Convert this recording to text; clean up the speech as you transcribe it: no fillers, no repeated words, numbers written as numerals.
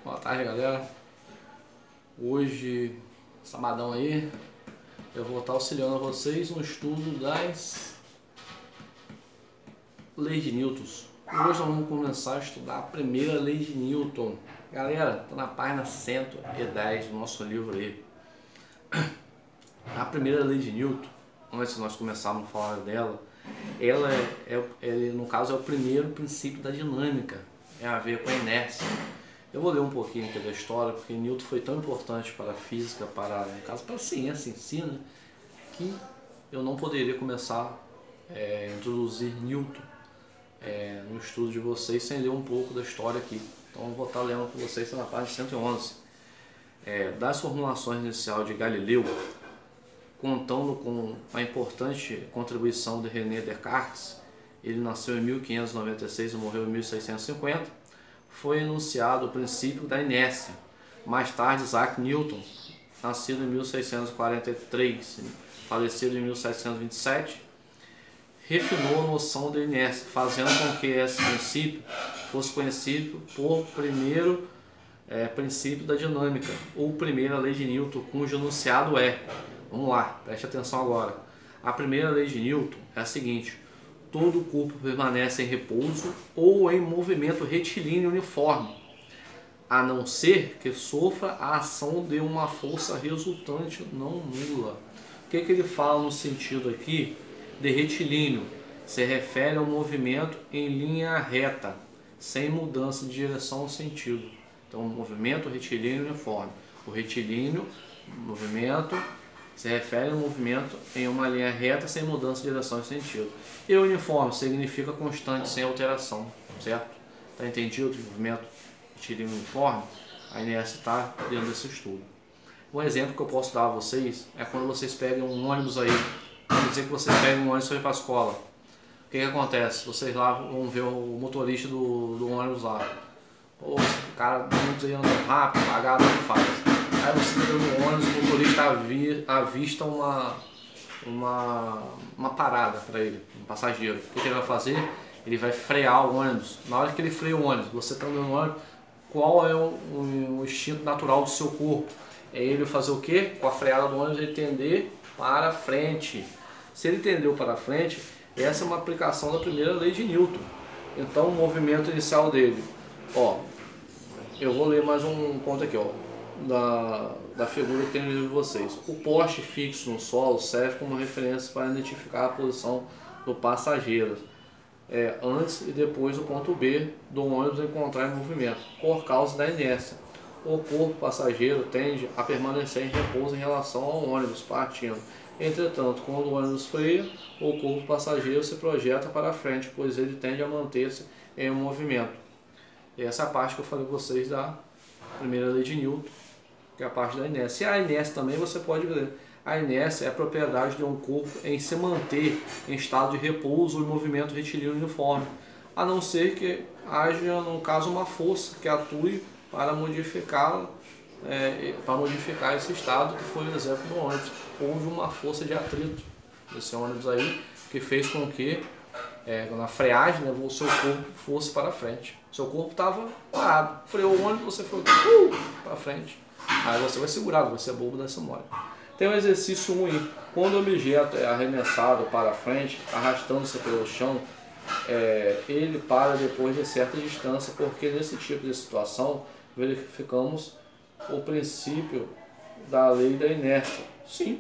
Boa tarde, galera. Hoje, sabadão aí, eu vou estar auxiliando vocês no estudo das leis de Newton. Hoje nós vamos começar a estudar a primeira lei de Newton. Galera, está na página 110 do nosso livro aí. A primeira lei de Newton, antes de nós começarmos a falar dela, ela no caso é o primeiro princípio da dinâmica, é a ver com a inércia. Eu vou ler um pouquinho aqui da história, porque Newton foi tão importante para a física, no caso para a ciência em si, né, que eu não poderia começar a introduzir Newton no estudo de vocês sem ler um pouco da história aqui. Então eu vou estar lendo com vocês na página 111. Das formulações iniciais de Galileu, contando com a importante contribuição de René Descartes, ele nasceu em 1596 e morreu em 1650, foi enunciado o princípio da inércia. Mais tarde, Isaac Newton, nascido em 1643, falecido em 1727, refinou a noção da inércia, fazendo com que esse princípio fosse conhecido por primeiro princípio da dinâmica, ou primeira lei de Newton, cujo enunciado é, vamos lá, preste atenção agora, a primeira lei de Newton é a seguinte: todo o corpo permanece em repouso ou em movimento retilíneo uniforme, a não ser que sofra a ação de uma força resultante não nula. O que ele fala no sentido aqui de retilíneo? Se refere ao movimento em linha reta, sem mudança de direção ou sentido. Então, movimento retilíneo uniforme. O retilíneo, movimento, se refere ao movimento em uma linha reta sem mudança de direção e sentido. E uniforme significa constante, sem alteração, certo? Está entendido o movimento retilíneo uniforme? A inércia está dentro desse estudo. Um exemplo que eu posso dar a vocês é quando vocês pegam um ônibus aí. Quer dizer que vocês pegam um ônibus para ir para a escola. O que acontece? Vocês lá vão ver o motorista do ônibus lá. Pô, o cara muito aí andando rápido, pagado, não faz. Aí você entra no ônibus, o motorista avista uma parada para ele, um passageiro. O que ele vai fazer? Ele vai frear o ônibus. Na hora que ele freia o ônibus, você está andando no ônibus, qual é o instinto natural do seu corpo? É ele fazer o quê? Com a freada do ônibus ele tender para frente. Se ele tendeu para frente, essa é uma aplicação da primeira lei de Newton. Então o movimento inicial dele, ó, eu vou ler mais um ponto aqui, ó, da figura que tem no livro de vocês. O poste fixo no solo serve como referência para identificar a posição do passageiro antes e depois do ponto B do ônibus encontrar em movimento, por causa da inércia. O corpo passageiro tende a permanecer em repouso em relação ao ônibus partindo. Entretanto, quando o ônibus freia, o corpo passageiro se projeta para frente, pois ele tende a manter-se em movimento. E essa é a parte que eu falei para vocês da primeira lei de Newton, que é a parte da inércia. E a inércia também você pode ver. A inércia é a propriedade de um corpo em se manter em estado de repouso ou em movimento retilíneo uniforme, a não ser que haja, no caso, uma força que atue para modificar esse estado, que foi o exemplo do ônibus. Houve uma força de atrito desse ônibus aí, que fez com que na freagem, né, o seu corpo fosse para frente. Seu corpo estava parado, freou o ônibus, você foi para frente. Aí você vai segurar, vai ser bobo dessa mole. Tem um exercício 1 aí. Quando o objeto é arremessado para frente, arrastando-se pelo chão, ele para depois de certa distância, porque nesse tipo de situação verificamos o princípio da lei da inércia. Sim,